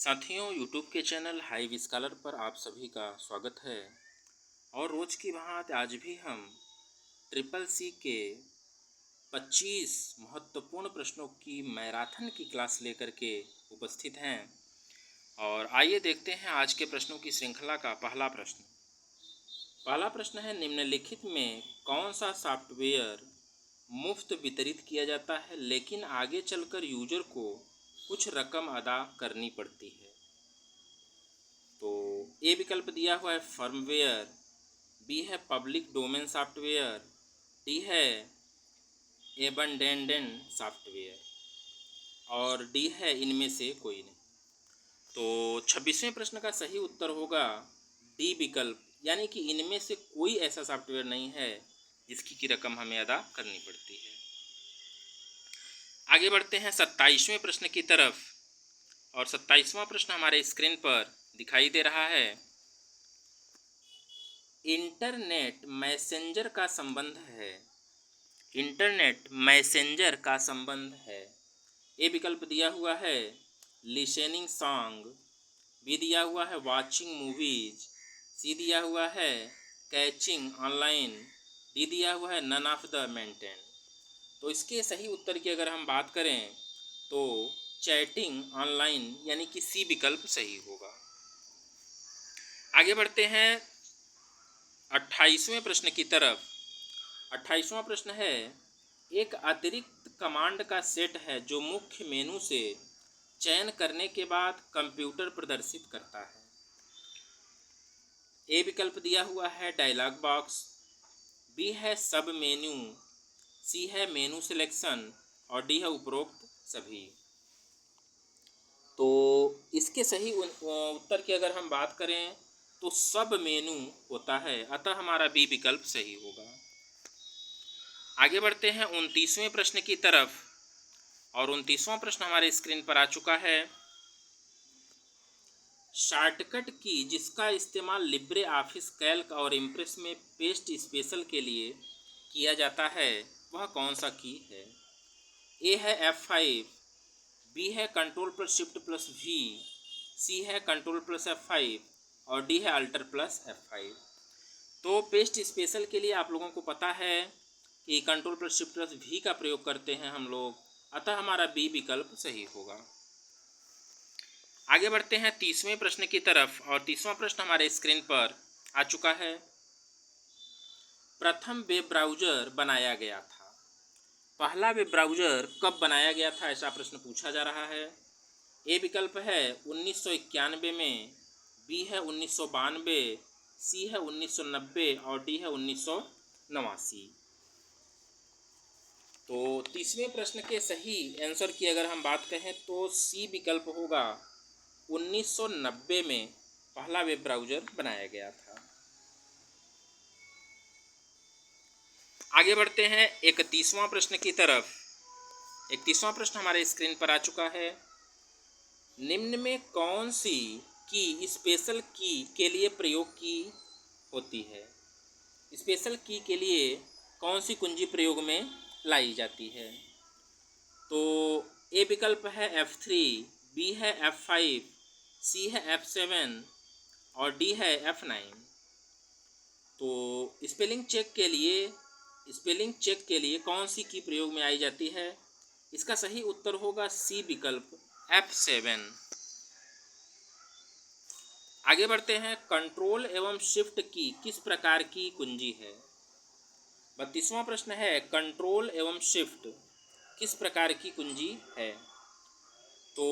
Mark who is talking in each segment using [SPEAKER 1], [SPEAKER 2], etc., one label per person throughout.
[SPEAKER 1] साथियों, यूट्यूब के channel high scholar पर आप सभी का स्वागत है। और रोज़ की भांति आज भी हम ट्रिपल सी के 25 महत्वपूर्ण प्रश्नों की मैराथन की क्लास लेकर के उपस्थित हैं। और आइए देखते हैं आज के प्रश्नों की श्रृंखला का पहला प्रश्न। पहला प्रश्न है, निम्नलिखित में कौन सा सॉफ्टवेयर मुफ्त वितरित किया जाता है लेकिन आगे चलकर यूजर को कुछ रकम अदा करनी पड़ती है? तो ए विकल्प दिया हुआ है फर्मवेयर, बी है पब्लिक डोमेन सॉफ्टवेयर, डी है एबंडेंडेंट सॉफ्टवेयर और डी है इनमें से कोई नहीं। तो 26वें प्रश्न का सही उत्तर होगा डी विकल्प, यानी कि इनमें से कोई ऐसा सॉफ्टवेयर नहीं है जिसकी की रकम हमें अदा करनी पड़ती है। आगे बढ़ते हैं 27वें प्रश्न की तरफ। और 27वां प्रश्न हमारे स्क्रीन पर दिखाई दे रहा है। इंटरनेट मैसेंजर का संबंध है। इंटरनेट मैसेंजर का संबंध है। ए विकल्प दिया हुआ है लिसनिंग सॉन्ग, बी दिया हुआ है वॉचिंग मूवीज, सी दिया हुआ है कैचिंग ऑनलाइन, डी दिया हुआ है नन ऑफ द मेंटेन। तो इसके सही उत्तर की अगर हम बात करें तो चैटिंग ऑनलाइन यानी कि सी विकल्प सही होगा। आगे बढ़ते हैं 28वें प्रश्न की तरफ। 28वां प्रश्न है, एक अतिरिक्त कमांड का सेट है जो मुख्य मेनू से चयन करने के बाद कंप्यूटर प्रदर्शित करता है। ए विकल्प दिया हुआ है डायलॉग बॉक्स, बी है सब मेन्यू, सी है मेनू सिलेक्शन और डी है उपरोक्त सभी। तो इसके सही उत्तर की अगर हम बात करें तो सब मेनू होता है, अतः हमारा बी विकल्प सही होगा। आगे बढ़ते हैं 29वें प्रश्न की तरफ। और 29वां प्रश्न हमारे स्क्रीन पर आ चुका है। शॉर्टकट की जिसका इस्तेमाल लिब्रे ऑफिस कैल्क और इम्प्रेस में पेस्ट स्पेशल के लिए किया जाता है वह कौन सा की है? ए है F5, बी है control plus shift plus V, C है कंट्रोल प्लस F5 और डी है अल्टर प्लस F5। तो पेस्ट स्पेशल के लिए आप लोगों को पता है कि control plus shift plus V का प्रयोग करते हैं हम लोग, अतः हमारा बी विकल्प सही होगा। आगे बढ़ते हैं 30वें प्रश्न की तरफ। और 30वां प्रश्न हमारे स्क्रीन पर आ चुका है। प्रथम वेब ब्राउज़र बनाया गया था। पहला वेब ब्राउज़र कब बनाया गया था, ऐसा प्रश्न पूछा जा रहा है। ए विकल्प है 1991 में, बी है 1992, सी है 1990 और डी है 1989। तो 30वें प्रश्न के सही आंसर की अगर हम बात कहें तो सी विकल्प होगा, 1990 में पहला वेब ब्राउज़र बनाया गया था। आगे बढ़ते हैं 31वां प्रश्न की तरफ। 31वां प्रश्न हमारे स्क्रीन पर आ चुका है। निम्न में कौन सी की स्पेशल की के लिए प्रयोग की होती है? स्पेशल की के लिए कौन सी कुंजी प्रयोग में लाई जाती है? तो ए विकल्प है F3, बी है F5, सी है F7 और डी है F9। तो स्पेलिंग चेक के लिए कौन सी की प्रयोग में आई जाती है? इसका सही उत्तर होगा सी विकल्प F7। आगे बढ़ते हैं, कंट्रोल एवं शिफ्ट की किस प्रकार की कुंजी है? 32वां प्रश्न है, कंट्रोल एवं शिफ्ट किस प्रकार की कुंजी है? तो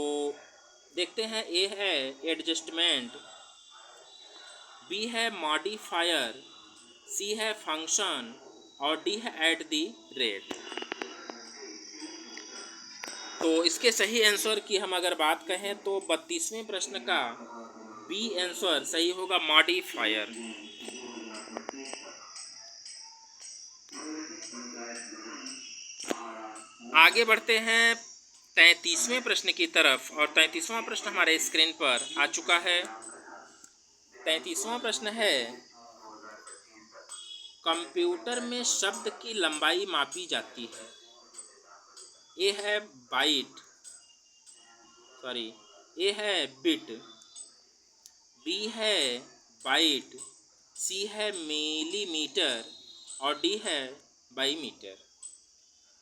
[SPEAKER 1] देखते हैं, ए है एडजस्टमेंट, बी है मॉडिफायर, सी है फंक्शन और डी है एट दी रेट। तो इसके सही आंसर की हम अगर बात कहें तो 32वें प्रश्न का बी आंसर सही होगा, मॉडिफायर। आगे बढ़ते हैं 33वें प्रश्न की तरफ। और 33वां प्रश्न हमारे स्क्रीन पर आ चुका है। 33वां प्रश्न है, कंप्यूटर में शब्द की लंबाई मापी जाती है। ए है बाइट, ए है बिट, बी है बाइट, सी है मिलीमीटर और डी है बाईमीटर।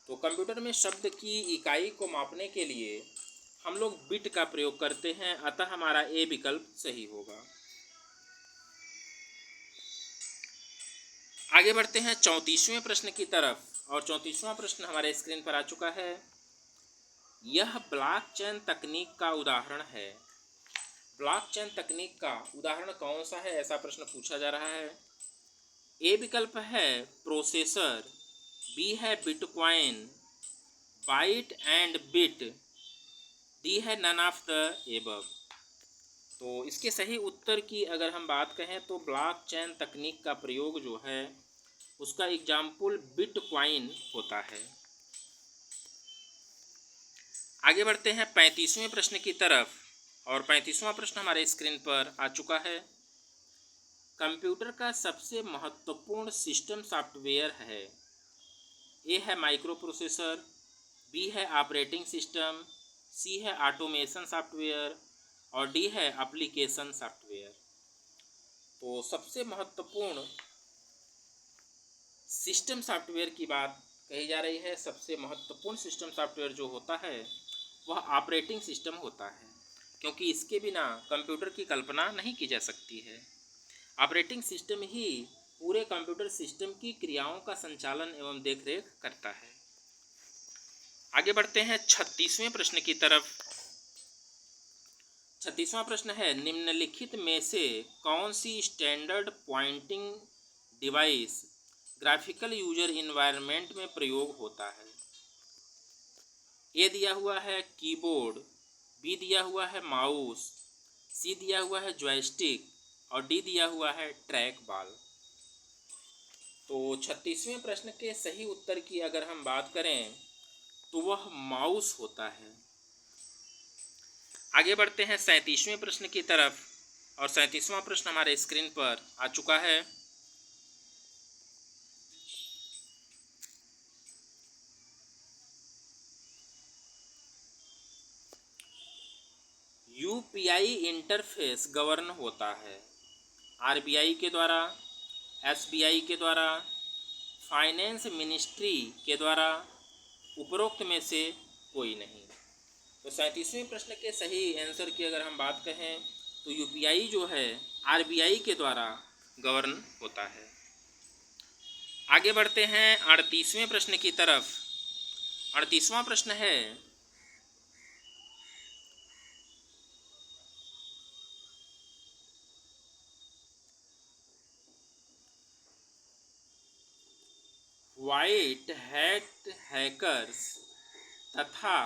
[SPEAKER 1] तो कंप्यूटर में शब्द की इकाई को मापने के लिए हम लोग बिट का प्रयोग करते हैं, अतः हमारा ए विकल्प सही होगा। आगे बढ़ते हैं 34वें प्रश्न की तरफ और 34वां प्रश्न हमारे स्क्रीन पर आ चुका है। यह ब्लॉकचेन तकनीक का उदाहरण है। ब्लॉकचेन तकनीक का उदाहरण कौन सा है, ऐसा प्रश्न पूछा जा रहा है। ए विकल्प है प्रोसेसर, बी है bitcoin, byte and bit, D है नन ऑफ द एबव। तो इसके सही उत्तर की अगर हम बात कहें तो ब्लॉकचेन तकनीक का प्रयोग जो है उसका एग्जाम्पल बिटकॉइन होता है। आगे बढ़ते हैं 35वें प्रश्न की तरफ और 35वां प्रश्न हमारे स्क्रीन पर आ चुका है। कंप्यूटर का सबसे महत्वपूर्ण सिस्टम सॉफ्टवेयर है। ए है माइक्रो प्रोसेसर, बी है ऑपरेटिंग सिस्टम, सी है ऑटोमेशन सॉफ्टवेयर और डी है एप्लीकेशन सॉफ्टवेयर। तो सबसे महत्वपूर्ण सिस्टम सॉफ्टवेयर की बात कही जा रही है। सबसे महत्वपूर्ण सिस्टम सॉफ्टवेयर जो होता है वह ऑपरेटिंग सिस्टम होता है, क्योंकि इसके बिना कंप्यूटर की कल्पना नहीं की जा सकती है। ऑपरेटिंग सिस्टम ही पूरे कंप्यूटर सिस्टम की क्रियाओं का संचालन एवं देखरेख करता है। आगे बढ़ते हैं 36वें प्रश्न की तरफ। 36वां प्रश्न है, निम्नलिखित में से कौन सी standard pointing device graphical user environment में प्रयोग होता है। ए दिया हुआ है कीबोर्ड, बी दिया हुआ है माउस, सी दिया हुआ है जॉयस्टिक और डी दिया हुआ है ट्रैक बॉल। तो 36वें प्रश्न के सही उत्तर की अगर हम बात करें तो वह माउस होता है। आगे बढ़ते हैं 37वें प्रश्न की तरफ और 37वां प्रश्न हमारे स्क्रीन पर आ चुका है। यूपीआई इंटरफेस गवर्न होता है आरबीआई के द्वारा, एसबीआई के द्वारा, फाइनेंस मिनिस्ट्री के द्वारा, उपरोक्त में से कोई नहीं। तो 37वें प्रश्न के सही आंसर की अगर हम बात कहें तो यूपीआई जो है आरबीआई के द्वारा गवर्न होता है। आगे बढ़ते हैं 38वें प्रश्न की तरफ। 38वां प्रश्न है, व्हाइट हैट हैकर्स तथा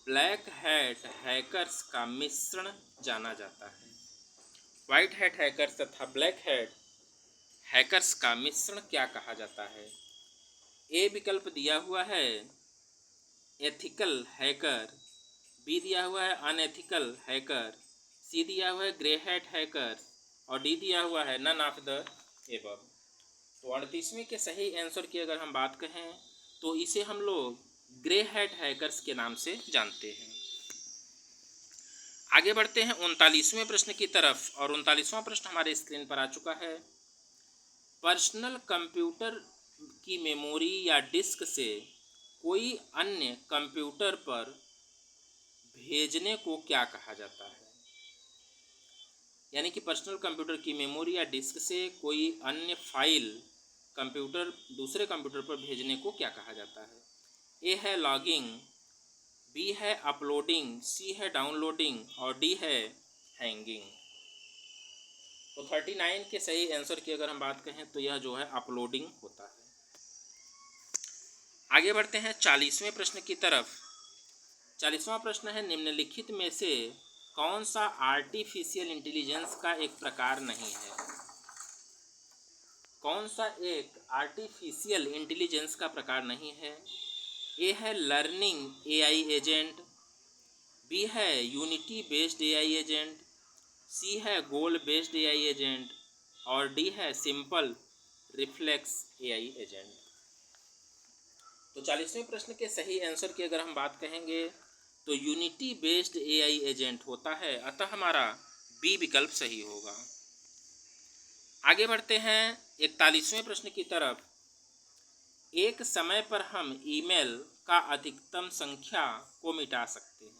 [SPEAKER 1] ब्लैक हैट हैकर्स का मिश्रण जाना जाता है। व्हाइट हैट हैकर्स तथा ब्लैक हैट हैकर्स का मिश्रण क्या कहा जाता है। ए विकल्प दिया हुआ है एथिकल हैकर, बी दिया हुआ है अनएथिकल हैकर, सी दिया हुआ है ग्रे हैट हैकर और डी दिया हुआ है नन ऑफ द एबव। तो 38वें के सही आंसर की अगर हम बात कहें तो इसे हम लोग ग्रे हैट हैकर्स के नाम से जानते हैं। आगे बढ़ते हैं 39वें प्रश्न की तरफ और 39वां प्रश्न हमारे स्क्रीन पर आ चुका है। पर्सनल कंप्यूटर की मेमोरी या डिस्क से कोई अन्य कंप्यूटर पर भेजने को क्या कहा जाता है। यानी कि पर्सनल कंप्यूटर की मेमोरी या डिस्क से कोई अन्य फाइल कंप्यूटर दूसरे कंप्यूटर पर भेजने को क्या कहा जाता है। ए है लॉगिंग, बी है अपलोडिंग, सी है डाउनलोडिंग और डी है हैंगिंग। तो 39 के सही आंसर की अगर हम बात कहें तो यह जो है अपलोडिंग होता है। आगे बढ़ते हैं 40वें प्रश्न की तरफ। 40वां प्रश्न है, निम्नलिखित में से कौन सा आर्टिफिशियल इंटेलिजेंस का एक प्रकार नहीं है। कौन सा एक आर्टिफिशियल इंटेलिजेंस का प्रकार नहीं है। ए है लर्निंग एआई एजेंट, बी है यूनिटी बेस्ड एआई एजेंट, सी है गोल बेस्ड एआई एजेंट और डी है सिंपल रिफ्लेक्स एआई एजेंट। तो 40वें प्रश्न के सही आंसर की अगर हम बात कहेंगे तो यूनिटी बेस्ड एआई एजेंट होता है, अतः हमारा बी विकल्प सही होगा। आगे बढ़ते हैं 41वें प्रश्न की तरफ। एक समय पर हम ईमेल का अधिकतम संख्या को मिटा सकते हैं।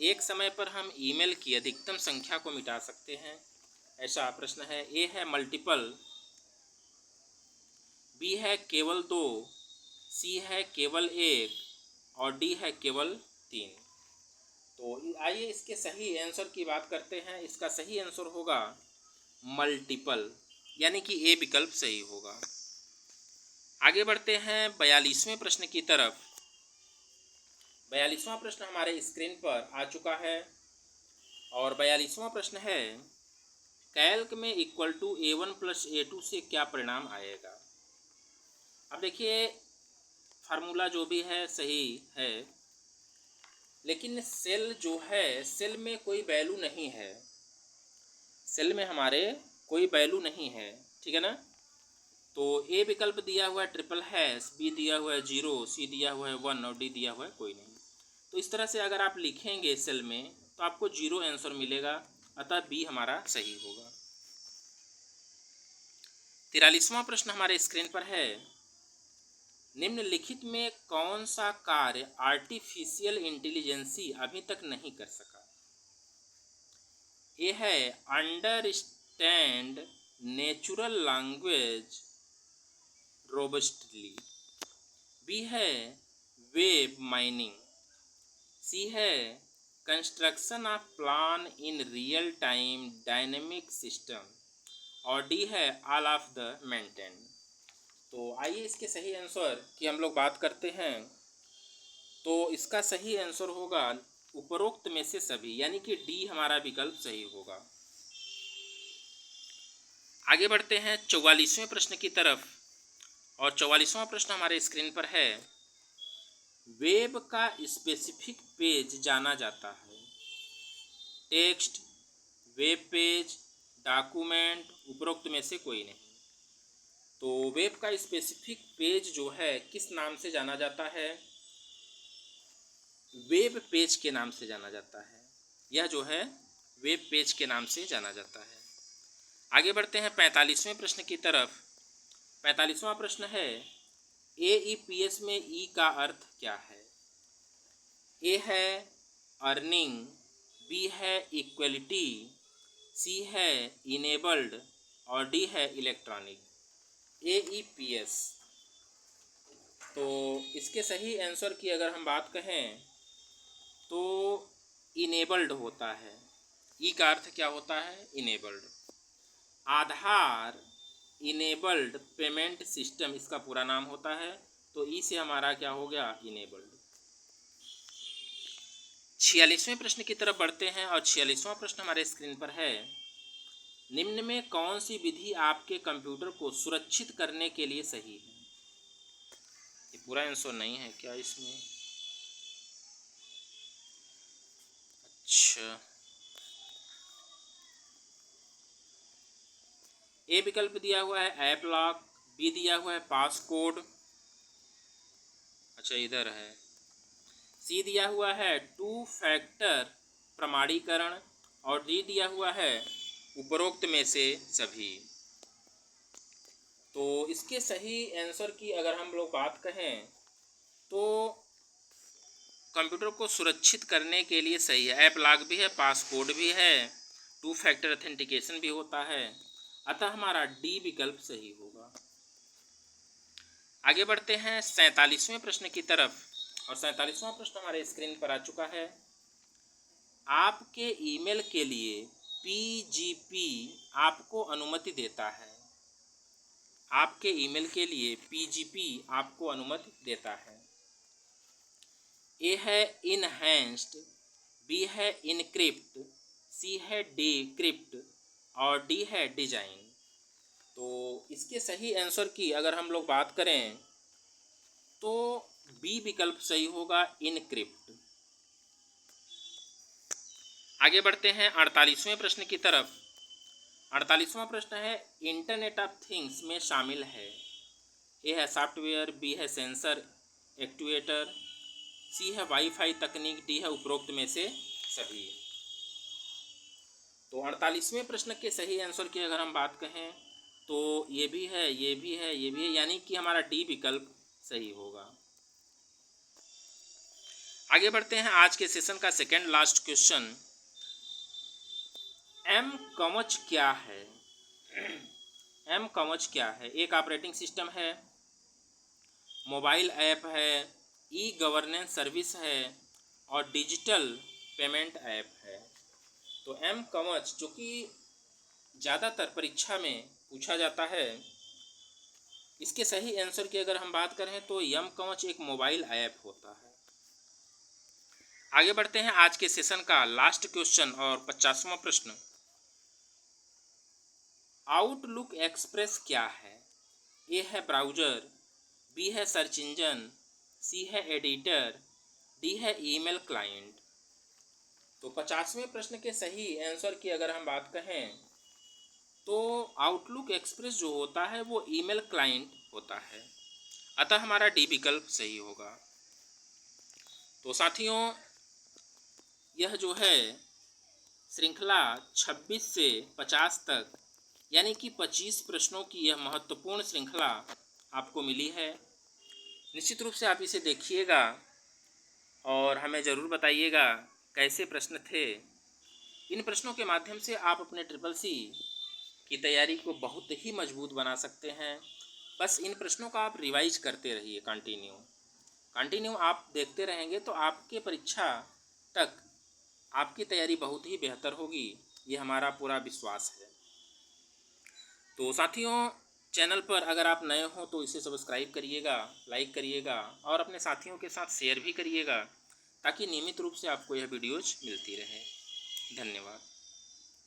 [SPEAKER 1] एक समय पर हम ईमेल की अधिकतम संख्या को मिटा सकते हैं, ऐसा प्रश्न है। ए है मल्टीपल, बी है केवल 2, सी है केवल 1 और डी है केवल 3। तो आइए इसके सही आंसर की बात करते हैं। इसका सही आंसर होगा मल्टीपल, यानी कि ए विकल्प सही होगा। आगे बढ़ते हैं 42वें प्रश्न की तरफ। 42वां प्रश्न हमारे स्क्रीन पर आ चुका है और 42वां प्रश्न है, कैल्क में equal to A1 plus A2 से क्या परिणाम आएगा। अब देखिए फार्मूला जो भी है सही है, लेकिन सेल जो है, सेल में कोई वैल्यू नहीं है, सेल में हमारे कोई वैल्यू नहीं है, ठीक है ना। तो ए विकल्प दिया हुआ है ट्रिपल हैश, बी दिया हुआ है 0, सी दिया हुआ है 1 और डी दिया हुआ है कोई नहीं। तो इस तरह से अगर आप लिखेंगे सेल में तो आपको 0 आंसर मिलेगा, अतः बी हमारा सही होगा। 43वां प्रश्न हमारे स्क्रीन पर है, निम्नलिखित में कौन सा कार्य आर्टिफिशियल इंटेलिजेंसी अभी तक नहीं कर सका। ए है understand natural language robustly, B है वेब माइनिंग, सी है construction of plan in real time dynamic system और डी है ऑल ऑफ द मेंटेन। तो आइए इसके सही आंसर की हम लोग बात करते हैं। तो इसका सही आंसर होगा उपरोक्त में से सभी, यानी कि डी हमारा विकल्प सही होगा। आगे बढ़ते हैं 44वें प्रश्न की तरफ और 44वां प्रश्न हमारे स्क्रीन पर है, वेब का स्पेसिफिक पेज जाना जाता है, टेक्स्ट, वेब पेज, डॉक्यूमेंट, उपरोक्त में से कोई नहीं। तो वेब का स्पेसिफिक पेज जो है किस नाम से जाना जाता है, वेब पेज के नाम से जाना जाता है। यह जो है वेब पेज के नाम से जाना जाता है। आगे बढ़ते हैं 45वें प्रश्न की तरफ। 45वां प्रश्न है, AEPS में ई का अर्थ क्या है। ए है अर्निंग, बी है इक्वलिटी, सी है इनेबल्ड और डी है इलेक्ट्रॉनिक। AEPS, तो इसके सही आंसर की अगर हम बात कहें तो इनेबल्ड होता है। ई का अर्थ क्या होता है, इनेबल्ड। आधार इनेबल्ड पेमेंट सिस्टम इसका पूरा नाम होता है, तो ई से हमारा क्या हो गया, इनेबल्ड। 46वें प्रश्न की तरफ बढ़ते हैं और 46वां प्रश्न हमारे स्क्रीन पर है, निम्न में कौन सी विधि आपके कंप्यूटर को सुरक्षित करने के लिए सही है। ये पूरा आंसर नहीं है क्या इसमें, अच्छा। ए विकल्प दिया हुआ है ऐप लॉक, बी दिया हुआ है पास कोड, अच्छा इधर है, सी दिया हुआ है 2 फैक्टर प्रमाणीकरण और डी दिया हुआ है उपरोक्त में से सभी। तो इसके सही आंसर की अगर हम लोग बात कहें तो कंप्यूटर को सुरक्षित करने के लिए सही है, ऐप लॉक भी है, पास कोड भी है, 2 फैक्टर ऑथेंटिकेशन भी होता है, अतः हमारा डी विकल्प सही होगा। आगे बढ़ते हैं 47वें प्रश्न की तरफ और 47वां प्रश्न हमारे स्क्रीन पर आ चुका है, आपके ईमेल के लिए PGP आपको अनुमति देता है, आपके ईमेल के लिए PGP आपको अनुमति देता है। ए है इनहैंस्ड, बी है इनक्रिप्ट, सी है डिक्रिप्ट और डी है डिजाइन। तो इसके सही आंसर की अगर हम लोग बात करें तो बी विकल्प सही होगा, इनक्रिप्ट। आगे बढ़ते हैं 48वें प्रश्न की तरफ। 48वां प्रश्न है, इंटरनेट ऑफ थिंग्स में शामिल है, ए है सॉफ्टवेयर, बी है सेंसर एक्चुएटर, सी है वाईफाई तकनीक, डी है उपरोक्त में से सभी। तो 48वें प्रश्न के सही आंसर की अगर हम बात कहें तो ये भी है, ये भी है, ये भी है, यानी कि हमारा डी विकल्प सही होगा। आगे बढ़ते हैं आज के सेशन का सेकेंड लास्ट क्वेश्चन। एम कवच क्या है? एम कवच क्या है? एक ऑपरेटिंग सिस्टम है, मोबाइल ऐप है, ई गवर्नेंस सर्विस है और डिजिटल पेमेंट ऐप है। तो एम कवच जो कि ज़्यादातर परीक्षा में पूछा जाता है, इसके सही आंसर की अगर हम बात करें तो एम कवच एक मोबाइल ऐप होता है। आगे बढ़ते हैं आज के सेशन का लास्ट क्वेश्चन और 50वां प्रश्न। आउटलुक एक्सप्रेस क्या है? ए है ब्राउज़र, बी है सर्च इंजन, सी है एडिटर, डी है ईमेल क्लाइंट। तो 50वें प्रश्न के सही आंसर की अगर हम बात कहें तो आउटलुक एक्सप्रेस जो होता है वो ईमेल क्लाइंट होता है, अतः हमारा डी विकल्प सही होगा। तो साथियों, यह जो है श्रृंखला 26 से 50 तक यानी कि 25 प्रश्नों की यह महत्वपूर्ण श्रृंखला आपको मिली है। निश्चित रूप से आप इसे देखिएगा और हमें ज़रूर बताइएगा कैसे प्रश्न थे। इन प्रश्नों के माध्यम से आप अपने ट्रिपल सी की तैयारी को बहुत ही मजबूत बना सकते हैं। बस इन प्रश्नों का आप रिवाइज करते रहिए, कंटिन्यू आप देखते रहेंगे तो आपके परीक्षा तक आपकी तैयारी बहुत ही बेहतर होगी, ये हमारा पूरा विश्वास है। तो साथियों, चैनल पर अगर आप नए हो तो इसे सब्सक्राइब करिएगा, लाइक करिएगा और अपने साथियों के साथ शेयर भी करिएगा ताकि नियमित रूप से आपको यह वीडियोज़ मिलती रहे। धन्यवाद।